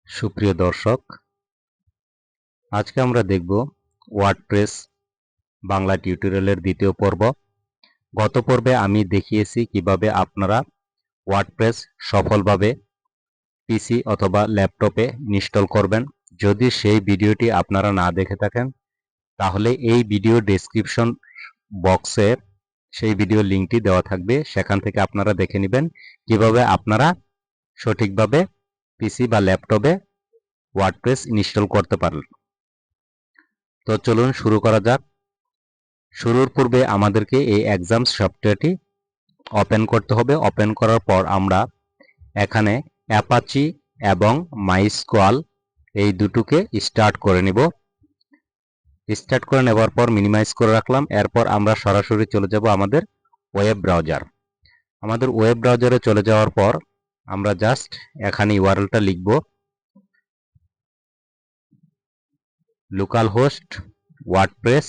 সুপ্রিয় দর্শক, আজকে আমরা দেখব ওয়ার্ডপ্রেস বাংলা টিউটোরিয়ালের দ্বিতীয় পর্ব। গত পর্বে আমি দেখিয়েছি কিভাবে আপনারা ওয়ার্ডপ্রেস সফলভাবে পিসি অথবা ল্যাপটপে ইনস্টল করবেন। যদি সেই ভিডিওটি আপনারা না দেখে থাকেন তাহলে এই ভিডিও ডেসক্রিপশন বক্সে সেই ভিডিও লিঙ্কটি দেওয়া থাকবে, সেখান থেকে আপনারা দেখে নেবেন কিভাবে আপনারা সঠিকভাবে পিসি বা ল্যাপটপে ওয়ার্ডপ্রেস ইনস্টল করতে পারেন। তো চলুন শুরু করা যাক। শুরুর পূর্বে আমাদেরকে এই এক্সামস সফটওয়্যারটি ওপেন করতে হবে। ওপেন করার পর আমরা এখানে অ্যাপাচি এবং মাইস্কোয়াল এই দুটোকে স্টার্ট করে নিব। স্টার্ট করে নেবার পর মিনিমাইজ করে রাখলাম। এরপর আমরা সরাসরি চলে যাব আমাদের ওয়েব ব্রাউজার। আমাদের ওয়েব ব্রাউজারে চলে যাওয়ার পর আমরা জাস্ট এখানে ইউআরএলটা লিখব, local host WordPress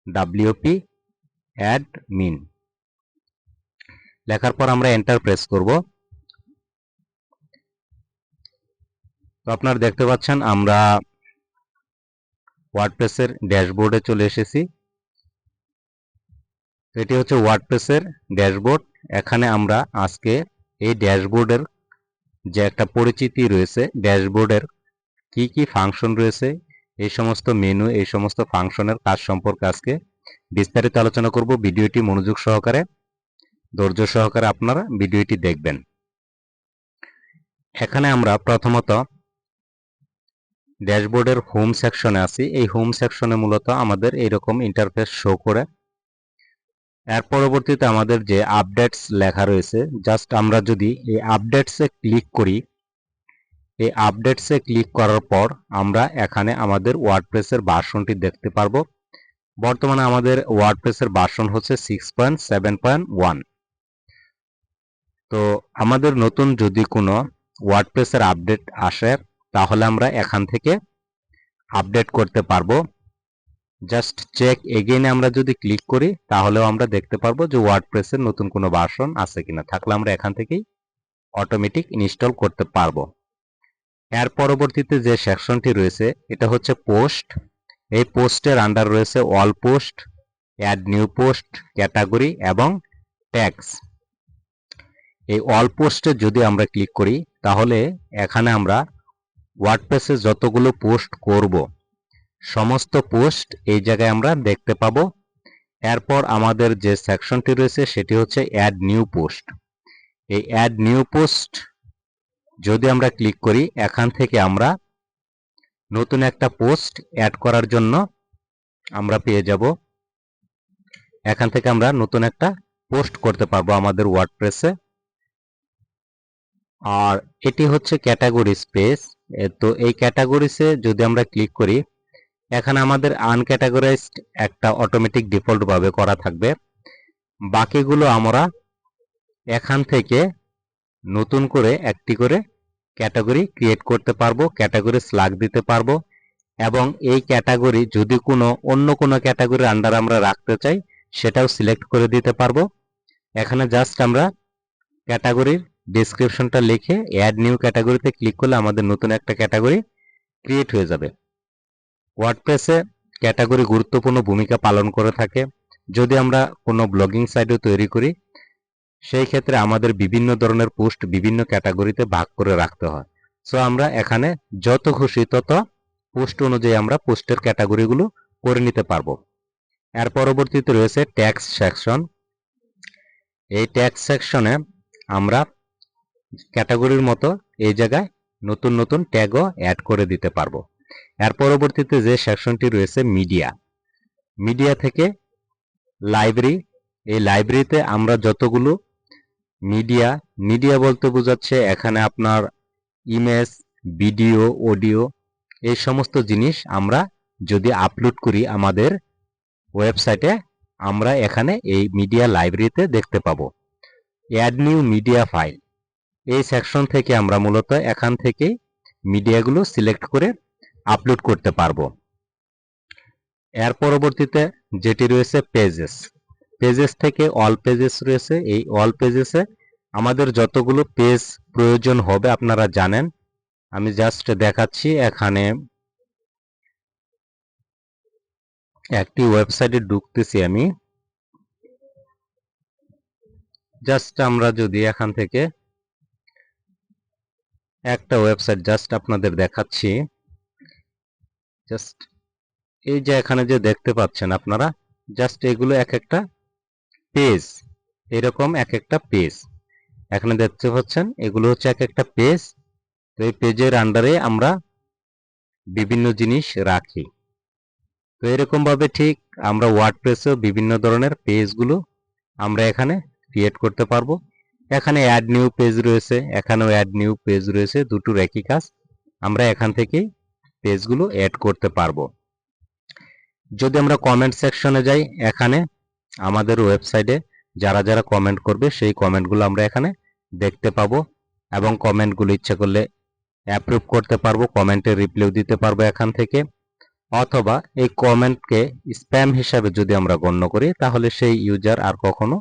wp admin। লেখার পর আমরা এন্টার প্রেস করব। তো আপনারা দেখতে পাচ্ছেন আমরা ওয়ার্ডপ্রেসের ড্যাশবোর্ডে চলে এসেছি। এটি হচ্ছে ওয়ার্ডপ্রেসের ড্যাশবোর্ড। এখানে আমরা আজকে এই ড্যাশবোর্ডের যে একটা পরিচিতি রয়েছে, ড্যাশবোর্ডের কি কি ফাংশন রয়েছে, এই সমস্ত মেনু, এই সমস্ত ফাংশনের কাজ সম্পর্কে আজকে বিস্তারিত আলোচনা করব। ভিডিওটি মনোযোগ সহকারে, ধৈর্য সহকারে আপনারা ভিডিওটি দেখবেন। এখানে আমরা প্রথমত ড্যাশবোর্ডের হোম সেকশনে আছি। এই হোম সেকশনে মূলত আমাদের এইরকম ইন্টারফেস শো করে। এর পরবর্তীতে আমাদের যে আপডেটস লেখা রয়েছে, জাস্ট আমরা যদি এই আপডেটসে ক্লিক করি, এই আপডেটসে ক্লিক করার পর আমরা এখানে আমাদের ওয়ার্ডপ্রেসের ভার্সনটি দেখতে পারবো। বর্তমানে আমাদের ওয়ার্ডপ্রেসের ভার্সন হচ্ছে 6.7.1। তো আমাদের নতুন যদি কোনো ওয়ার্ডপ্রেসের আপডেট আসে তাহলে আমরা এখান থেকে আপডেট করতে পারবো। জাস্ট চেক এগেইনে আমরা যদি ক্লিক করি তাহলেও আমরা দেখতে পারবো যে ওয়ার্ডপ্রেসের নতুন কোনো ভার্সন আছে কিনা। থাকলে আমরা এখান থেকেই অটোমেটিক ইনস্টল করতে পারবো। এর পরবর্তীতে যে সেকশনটি রয়েছে এটা হচ্ছে পোস্ট। এই পোস্টের আন্ডার রয়েছে all post, add new post, category এবং ট্যাগস। এই অল পোস্টে যদি আমরা ক্লিক করি তাহলে এখানে আমরা ওয়ার্ডপ্রেসে যতগুলো পোস্ট করব সমস্ত পোস্ট এই জায়গায় আমরা দেখতে পাবো। এরপর আমাদের যে সেকশনটি রয়েছে সেটি হচ্ছে অ্যাড নিউ পোস্ট। এই অ্যাড নিউ পোস্ট যদি আমরা ক্লিক করি এখান থেকে আমরা নতুন একটা পোস্ট অ্যাড করার জন্য আমরা পেয়ে যাব। এখান থেকে আমরা নতুন একটা পোস্ট করতে পারবো আমাদের ওয়ার্ডপ্রেসে। আর এটি হচ্ছে ক্যাটাগরি স্পেস। তো এই ক্যাটাগরিসে যদি আমরা ক্লিক করি এখানে আমাদের আনক্যাটাগরাইজড একটা অটোমেটিক ডিফল্ট ভাবে করা থাকবে। বাকিগুলো আমরা এখান থেকে নতুন করে একটি করে ক্যাটাগরি ক্রিয়েট করতে পারবো, ক্যাটাগরি স্ল্যাগ দিতে পারবো এবং এই ক্যাটাগরি যদি অন্য কোনো ক্যাটাগরির আন্ডার আমরা রাখতে চাই সেটাও সিলেক্ট করে দিতে পারবো। এখানে জাস্ট আমরা ক্যাটাগরির ডেসক্রিপশনটা লিখে অ্যাড নিউ ক্যাটাগরিতে ক্লিক করলে আমাদের নতুন একটা ক্যাটাগরি ক্রিয়েট হয়ে যাবে। ওয়ার্ডপ্রেসে ক্যাটাগরি গুরুত্বপূর্ণ ভূমিকা পালন করে থাকে। যদি আমরা কোনো ব্লগিং সাইটও তৈরি করি সেই ক্ষেত্রে আমাদের বিভিন্ন ধরনের পোস্ট বিভিন্ন ক্যাটাগরিতে ভাগ করে রাখতে হয়। সো আমরা এখানে যত খুশি তত পোস্ট অনুযায়ী আমরা পোস্টের ক্যাটাগরিগুলো করে নিতে পারবো। এর পরবর্তীতে রয়েছে ট্যাক্স সেকশন। এই ট্যাক্স সেকশনে আমরা ক্যাটাগরির মতো এই জায়গায় নতুন নতুন ট্যাগও অ্যাড করে দিতে পারবো। এর পরবর্তীতে যে সেকশনটি রয়েছে মিডিয়া। মিডিয়া থেকে লাইব্রেরি। এই লাইব্রেরিতে আমরা যতগুলো মিডিয়া বলতে বোঝাচ্ছে এখানে আপনার ইমেজ, ভিডিও, অডিও, এই সমস্ত জিনিস আমরা যদি আপলোড করি আমাদের ওয়েবসাইটে আমরা এখানে এই মিডিয়া লাইব্রেরিতে দেখতে পাবো। Add new media file. এই সেকশন থেকে আমরা মূলত এখান থেকে মিডিয়াগুলো সিলেক্ট করে আপলোড করতে পারবো। এর পরবর্তীতে যেটি রয়েছে পেজেস। পেজেস থেকে অল পেজেস রয়েছে। এই অল পেজেসে আমাদের যতগুলো পেজ প্রয়োজন হবে আপনারা জানেন আমি জাস্ট দেখাচ্ছি, এখানে একটি ওয়েবসাইটে ঢুকতেছি আমি। জাস্ট আমরা যদি এখান থেকে একটা ওয়েবসাইট জাস্ট আপনাদের দেখাচ্ছি, জাস্ট এই যে এখানে যে দেখতে পাচ্ছেন আপনারা, জাস্ট এগুলো এক একটা পেজ, এরকম এক একটা পেজ এখানে দেখতে পাচ্ছেন, এগুলো হচ্ছে এক একটা পেজ। তো এই পেজের আন্ডারে আমরা বিভিন্ন জিনিস রাখি। তো এরকম ভাবে ঠিক আমরা ওয়ার্ডপ্রেসেও বিভিন্ন ধরনের পেজগুলো আমরা এখানে ক্রিয়েট করতে পারবো। এখানে অ্যাড নিউ পেজ রয়েছে, এখানেও অ্যাড নিউ পেজ রয়েছে, দুটোর একই কাজ। আমরা এখান থেকেই পেজগুলো অ্যাড করতে পারবো। যদি আমরা কমেন্ট সেকশনে যাই, এখানে আমাদের ওয়েবসাইটে যারা যারা কমেন্ট করবে সেই কমেন্টগুলো আমরা এখানে দেখতে পাবো, এবং কমেন্টগুলো ইচ্ছা করলে অ্যাপ্রুভ করতে পারবো, কমেন্টের রিপ্লাই দিতে পারবো এখান থেকে। অথবা এই কমেন্টকে স্প্যাম হিসাবে যদি আমরা গণ্য করি, তাহলে সেই ইউজার আর কখনো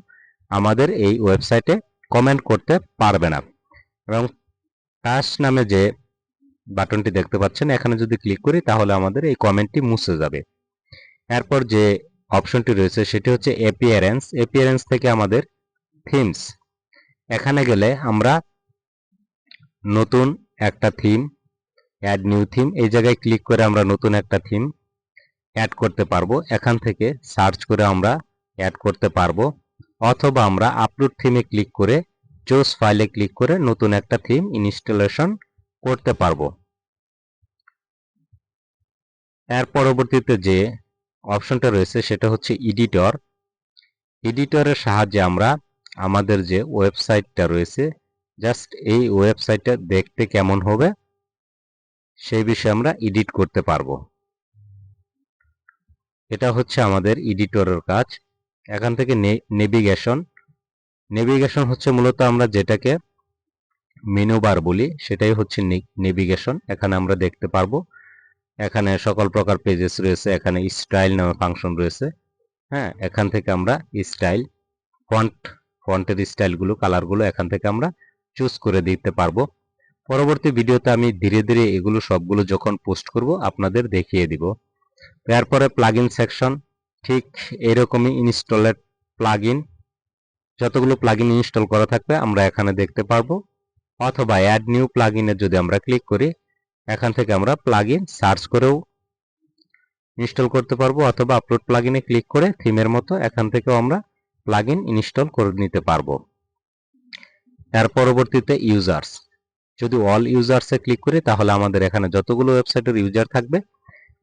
আমাদের এই ওয়েবসাইটে কমেন্ট করতে পারবে না। এবং ট্রাশ নামে যে বাটনটি দেখতে পাচ্ছেন, এখানে যদি ক্লিক করি তাহলে আমাদের এই কমেন্টটি মুছে যাবে। এরপর যে অপশনটি রয়েছে সেটি হচ্ছে অ্যাপিয়ারেন্স। অ্যাপিয়ারেন্স থেকে আমাদের থিমস, এখানে গেলে আমরা নতুন একটা থিম, অ্যাড নিউ থিম, এই জায়গায় ক্লিক করে আমরা নতুন একটা থিম অ্যাড করতে পারবো। এখান থেকে সার্চ করে আমরা অ্যাড করতে পারবো, অথবা আমরা আপলোড থিমে ক্লিক করে চুজ ফাইলে ক্লিক করে নতুন একটা থিম ইনস্টলেশন করতে পারবো। এর পরবর্তীতে যে অপশনটা রয়েছে সেটা হচ্ছে এডিটর। এডিটরের সাহায্যে আমরা আমাদের যে ওয়েবসাইটটা রয়েছে, জাস্ট এই ওয়েবসাইটটা দেখতে কেমন হবে সেই বিষয়ে আমরা এডিট করতে পারবো। এটা হচ্ছে আমাদের এডিটরের কাজ। এখান থেকে নেভিগেশন। নেভিগেশন হচ্ছে মূলত আমরা যেটাকে মেনু বার বলি, সেটাই হচ্ছে নেভিগেশন। এখানে আমরা দেখতে পারবো, এখানে সকল প্রকার পেজেস রয়েছে, এখানে স্টাইল নামে ফাংশন রয়েছে। হ্যাঁ, এখান থেকে আমরা স্টাইল, ফন্টের স্টাইলগুলো, কালারগুলো এখান থেকে আমরা চুজ করে দিতে পারবো। পরবর্তী ভিডিওতে আমি ধীরে ধীরে এগুলো সবগুলো যখন পোস্ট করব আপনাদের দেখিয়ে দিব। এরপরে প্লাগইন সেকশন, ঠিক এরকমই ইনস্টলেড প্লাগইন, যতগুলো প্লাগইন ইনস্টল করা থাকবে আমরা এখানে দেখতে পারবো। অথবা অ্যাড নিউ প্লাগইনে যদি আমরা ক্লিক করি, এখান থেকে আমরা প্লাগইন সার্চ করেও ইনস্টল করতে পারবো, অথবা আপলোড প্লাগইনে ক্লিক করে থিমের মতো এখান থেকেও আমরা প্লাগইন ইনস্টল করে নিতে পারবো। এর পরবর্তীতে ইউজার্স, যদি অল ইউজার্সে ক্লিক করি তাহলে আমাদের এখানে যতগুলো ওয়েবসাইটের ইউজার থাকবে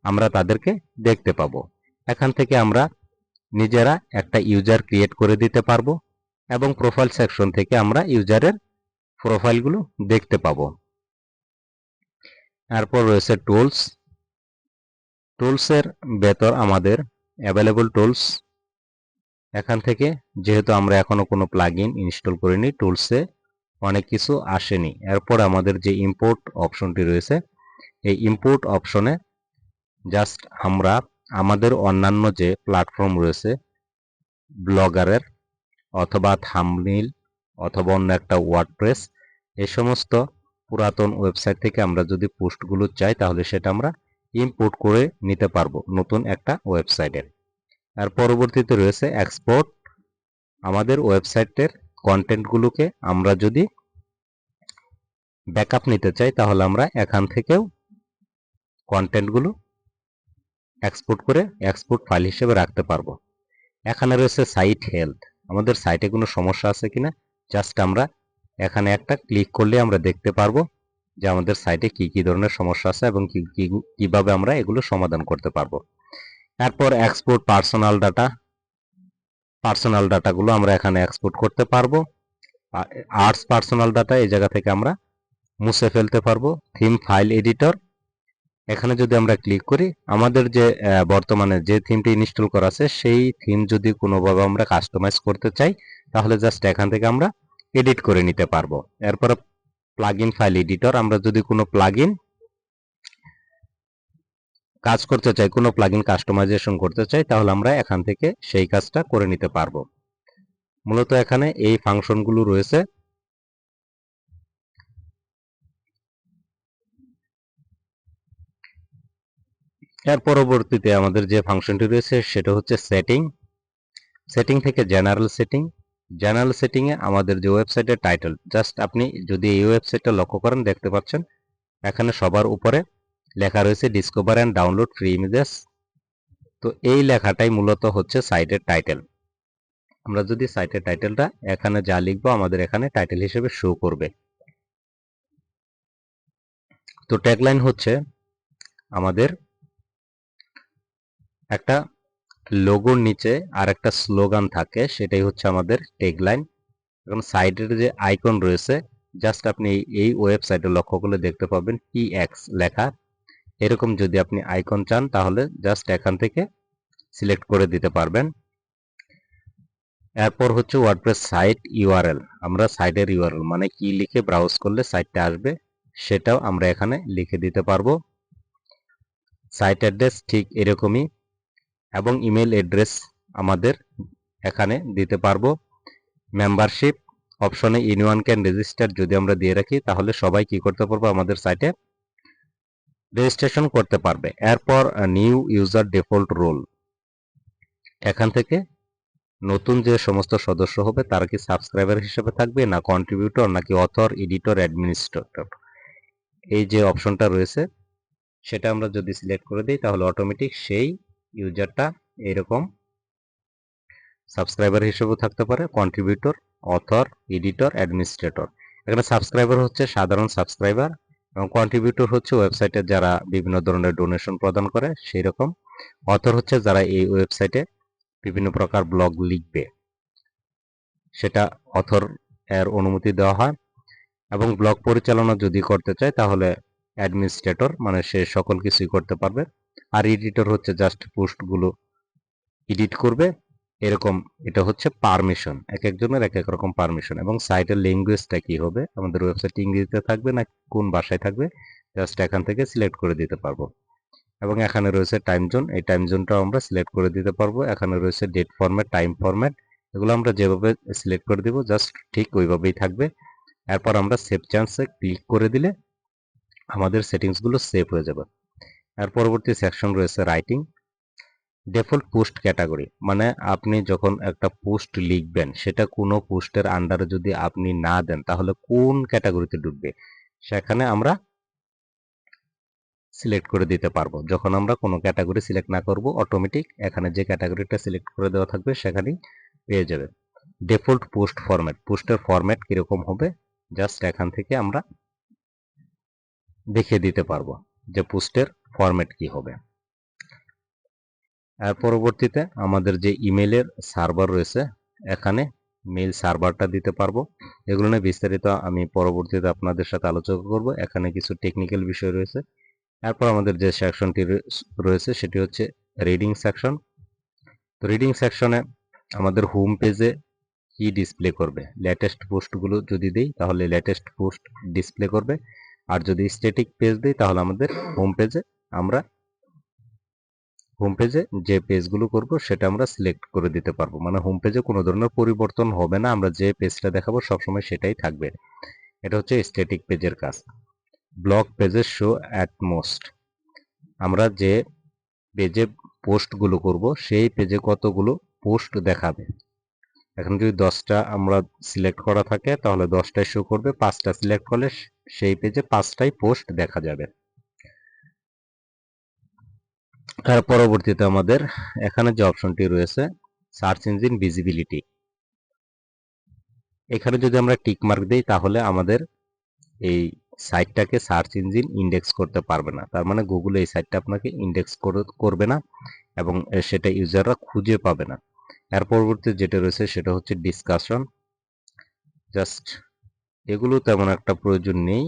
আমরা তাদেরকে দেখতে পাবো। এখান থেকে আমরা নিজেরা একটা ইউজার ক্রিয়েট করে দিতে পারবো, এবং প্রোফাইল সেকশন থেকে আমরা ইউজারের প্রোফাইলগুলো দেখতে পাবো। এরপর রয়েছে টুলস। টুলসের ভেতর আমাদের অ্যাভেলেবল টুলস, এখান থেকে যেহেতু আমরা এখনো কোনো প্লাগইন ইনস্টল করিনি, টুলসে অনেক কিছু আসেনি। এরপর আমাদের যে ইম্পোর্ট অপশনটি রয়েছে, এই ইম্পোর্ট অপশনে জাস্ট আমরা আমাদের অন্যান্য যে প্ল্যাটফর্ম রয়েছে ব্লগারের, অথবা থাম্বনেইল, অথবা অন্য একটা ওয়ার্ডপ্রেস, এই সমস্ত পুরাতন ওয়েবসাইট থেকে আমরা যদি পোস্টগুলো চাই তাহলে সেটা আমরা ইম্পোর্ট করে নিতে পারবো নতুন একটা ওয়েবসাইটের। আর পরবর্তীতে রয়েছে এক্সপোর্ট। আমাদের ওয়েবসাইটের কন্টেন্টগুলোকে আমরা যদি ব্যাকআপ নিতে চাই তাহলে আমরা এখান থেকেও কন্টেন্টগুলো এক্সপোর্ট করে এক্সপোর্ট ফাইল হিসেবে রাখতে পারবো। এখানে রয়েছে সাইট হেলথ, আমাদের সাইটে কোনো সমস্যা আছে কিনা জাস্ট আমরা এখানে একটা ক্লিক করলে আমরা দেখতে পারবো যে আমাদের সাইটে কি কি ধরনের সমস্যা আছে এবং কিভাবে আমরা এগুলো সমাধান করতে পারবো। তারপর এক্সপোর্ট পার্সোনাল ডাটা, পার্সোনাল ডাটাগুলো আমরা এখানে এক্সপোর্ট করতে পারবো। আর্টস পার্সোনাল ডাটা এই জায়গা থেকে আমরা মুছে ফেলতে পারবো। থিম ফাইল এডিটর, এখানে যদি আমরা ক্লিক করি আমাদের যে বর্তমানে যে থিমটি ইনস্টল করা আছে সেই থিম যদি কোনোভাবে আমরা কাস্টমাইজ করতে চাই তাহলে জাস্ট এখান থেকে আমরা এডিট করে নিতে পারবো। এরপর প্লাগইন ফাইল এডিটর, আমরা যদি কোনো প্লাগইন কাজ করতে চাই, কোনো প্লাগইন কাস্টমাইজেশন করতে চাই তাহলে আমরা এখান থেকে সেই কাজটা করে নিতে পারবো। মূলত এখানে এই ফাংশনগুলো রয়েছে। এর পরবর্তীতে আমাদের যে ফাংশনটি রয়েছে সেটা হচ্ছে সেটিং থেকে জেনারেল সেটিং এ আমাদের যে ওয়েবসাইটের টাইটেল, জাস্ট আপনি যদি এই ওয়েবসাইটটা লক্ষ্য করেন দেখতে পাচ্ছেন এখানে সবার উপরে লেখা রয়েছে discover and download free images. তো এই লেখাটাই মূলত হচ্ছে সাইটের টাইটেল। আমরা যদি সাইটের টাইটেলটা এখানে যা লিখবো আমাদের এখানে টাইটেল হিসেবে শো করবে। তো ট্যাগলাইন হচ্ছে আমাদের একটা লোগোর নিচে আর একটা স্লোগান থাকে, সেটাই হচ্ছে আমাদের ট্যাগলাইন। এখন সাইটের যে আইকন রয়েছে, জাস্ট আপনি এই ওয়েবসাইটে লক্ষ্য করলে দেখতে পাবেন PX লেখা। এরকম যদি আপনি আইকন চান তাহলে জাস্ট এখান থেকে সিলেক্ট করে দিতে পারবেন। এরপর হচ্ছে ওয়ার্ডপ্রেস সাইট ইউআরএল। আমরা সাইটের ইউআরএল মানে কি লিখে ব্রাউজ করলে সাইটটা আসবে সেটাও আমরা এখানে লিখে দিতে পারবো। সাইট অ্যাড্রেস ঠিক এরকমই, এবং ইমেল অ্যাড্রেস আমাদের এখানে দিতে পারবো। মেম্বারশিপ অপশনে এনিওয়ান ক্যান রেজিস্টার যদি আমরা দিয়ে রাখি তাহলে সবাই কি করতে পারবো, আমাদের সাইটে রেজিস্ট্রেশন করতে পারবে। এরপর নিউ ইউজার ডিফল্ট রোল, এখান থেকে নতুন যে সমস্ত সদস্য হবে তারা কি সাবস্ক্রাইবার হিসেবে থাকবে না কন্ট্রিবিউটর নাকি অথর, এডিটর, অ্যাডমিনিস্ট্রেটর, এই যে অপশনটা রয়েছে সেটা আমরা যদি সিলেক্ট করে দিই তাহলে অটোমেটিক সেই ইউজারটা এরকম সাবস্ক্রাইবার হিসেবেও থাকতে পারে, কন্ট্রিবিউটর, অথর, এডিটর, অ্যাডমিনিস্ট্রেটর। এখানে সাবস্ক্রাইবার হচ্ছে সাধারণ সাবস্ক্রাইবার এবং কন্ট্রিবিউটর হচ্ছে ওয়েবসাইটে যারা বিভিন্ন ধরনের ডোনেশন প্রদান করে সেই রকম। অথর হচ্ছে যারা এই ওয়েবসাইটে বিভিন্ন প্রকার ব্লগ লিখবে, সেটা অথর এর অনুমতি দেওয়া হয়। এবং ব্লগ পরিচালনা যদি করতে চায় তাহলে অ্যাডমিনিস্ট্রেটর মানে সে সকল কিছুই করতে পারবে। আর এডিটর হচ্ছে জাস্ট পোস্টগুলো এডিট করবে এরকম। এটা হচ্ছে পারমিশন, এক একজনের এক এক রকম পারমিশন। এবং সাইটের ল্যাঙ্গুয়েজটা কি হবে, আমাদের ওয়েবসাইট ইংরেজিতে থাকবে না কোন ভাষায় থাকবে জাস্ট এখান থেকে সিলেক্ট করে দিতে পারবো। এবং এখানে রয়েছে টাইম জোন, এই টাইম জোনটাও আমরা সিলেক্ট করে দিতে পারবো। এখানে রয়েছে ডেট ফরম্যাট, টাইম ফরম্যাট, এগুলো আমরা যেভাবে সিলেক্ট করে দিব জাস্ট ঠিক ওইভাবেই থাকবে। এরপর আমরা সেভ চেঞ্জে ক্লিক করে দিলে আমাদের সেটিংসগুলো সেভ হয়ে যাবে। আর পরবর্তী সেকশন রয়েছে রাইটিং ডিফল্ট পোস্ট ক্যাটাগরি, মানে আপনি যখন একটা পোস্ট লিখবেন সেটা কোনো পোস্টের আন্ডারে যদি আপনি না দেন তাহলে কোন ক্যাটাগরিতে ঢুকবে সেখানে আমরা সিলেক্ট করে দিতে পারবো। যখন আমরা কোনো ক্যাটাগরি সিলেক্ট না করব অটোমেটিক এখানে যে ক্যাটাগরিটা সিলেক্ট করে দেওয়া থাকবে সেখানেই পেয়ে যাবে। ডিফল্ট পোস্ট ফরম্যাট, পোস্টের ফরম্যাট কিরকম হবে জাস্ট এখান থেকে আমরা দেখিয়ে দিতে পারবো যে পোস্টের ফরম্যাট কি হবে। আর পরবর্তীতে আমাদের যে ইমেলের সার্ভার রয়েছে এখানে মেইল সার্ভারটা দিতে পারবো। এগুলো নিয়ে বিস্তারিত আমি পরবর্তীতে আপনাদের সাথে আলোচনা করব। এখানে কিছু টেকনিক্যাল বিষয় রয়েছে। এরপর আমাদের যে সেকশনটি রয়েছে সেটি হচ্ছে রিডিং সেকশন। তো রিডিং সেকশনে আমাদের হোম পেজে কি ডিসপ্লে করবে, লেটেস্ট পোস্টগুলো যদি দিই তাহলে লেটেস্ট পোস্ট ডিসপ্লে করবে। আর যদি স্ট্যাটিক পেজ দিই তাহলে আমাদের হোম পেজে যে পেজগুলো করব সেটা আমরা সিলেক্ট করে দিতে পারবো। মানে হোম পেজে কোনো ধরনের পরিবর্তন হবে না, আমরা যে পেজটা দেখাবো সবসময় সেটাই থাকবে। এটা হচ্ছে স্ট্যাটিক পেজের কাজ। ব্লগ পেজের শো অ্যাট মোস্ট, আমরা যে পেজে পোস্টগুলো করব সেই পেজে কতগুলো পোস্ট দেখাবে। এখন যদি 10টা আমরা সিলেক্ট করা থাকে তাহলে 10টাই শো করবে, 5টা সিলেক্ট করলে সেই পেজে 5টাই পোস্ট দেখা যাবে। আর পরবর্তীতে আমাদের এখানে যে অপশনটি রয়েছে সার্চ ইঞ্জিন ভিজিবিলিটি, এখানে যদি আমরা টিক মার্ক দিই তাহলে আমাদের এই সাইটটাকে সার্চ ইঞ্জিন ইন্ডেক্স করতে পারবে না। তার মানে গুগল এই সাইটটা আপনাকে ইন্ডেক্স করবে না এবং সেটা ইউজাররা খুঁজে পাবে না। এর পরবর্তী যেটা রয়েছে সেটা হচ্ছে ডিসকাশন, জাস্ট এগুলো তেমন একটা প্রয়োজন নেই।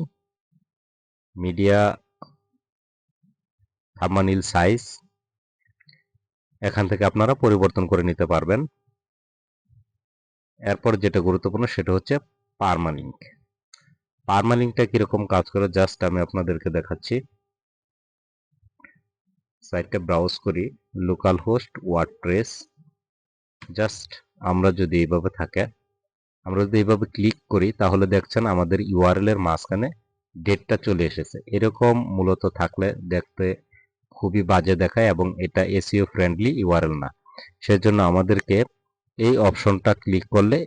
মিডিয়া থাম্বনেইল সাইজ এখান থেকে আপনারা পরিবর্তন করে নিতে পারবেন। এরপর যেটা গুরুত্বপূর্ণ সেটা হচ্ছে পারমালিঙ্ক। পারমালিঙ্কটা কিরকম কাজ করে জাস্ট আমি আপনাদেরকে দেখাচ্ছি। সাইটটা ব্রাউজ করি, লোকাল হোস্ট ওয়ার্ডপ্রেস, জাস্ট আমরা যদি এইভাবে থাকে, আমরা যদি এইভাবে ক্লিক করি তাহলে দেখছেন আমাদের ইউআরএল এর মাঝখানে ডেটটা চলে এসেছে। এরকম মূলত থাকলে দেখতে খুবই বাজে দেখায় এবং এটা এসইও ফ্রেন্ডলি ইউআরএল না। সেজন্য আমাদেরকে এই অপশনটা ক্লিক করলে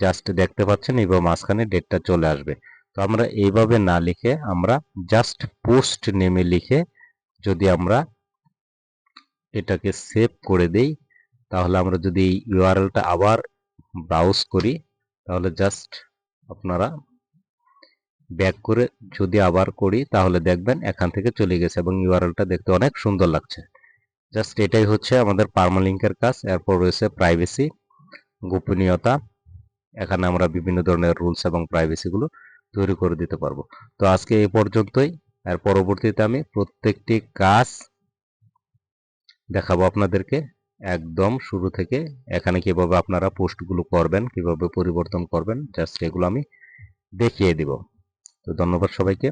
জাস্ট দেখতে পাচ্ছেন এইভাবে মাঝখানে ডেটটা চলে আসবে। তো আমরা এইভাবে না লিখে আমরা জাস্ট পোস্ট নেমে লিখে যদি আমরা এটাকে সেভ করে দেই, তাহলে আমরা যদি এই ইউআরএলটা আবার ব্রাউজ করি, তাহলে জাস্ট আপনারা ব্যাক করে যদি আবার করি তাহলে দেখবেন এখান থেকে চলে গেছে এবং ইউআরএলটা দেখতে অনেক সুন্দর লাগছে। জাস্ট এটাই হচ্ছে আমাদের পার্মালিঙ্কের কাজ। এরপর রয়েছে প্রাইভেসি, গোপনীয়তা। এখানে আমরা বিভিন্ন ধরনের রুলস এবং প্রাইভেসিগুলো তৈরি করে দিতে পারবো। তো আজকে এই পর্যন্তই। এর পরবর্তীতে আমি প্রত্যেকটি কাজ দেখাবো আপনাদেরকে একদম শুরু থেকে। এখানে কিভাবে আপনারা পোস্টগুলো করবেন, কিভাবে পরিবর্তন করবেন, জাস্ট এগুলো আমি দেখিয়ে দিব। তো ধন্যবাদ সবাইকে।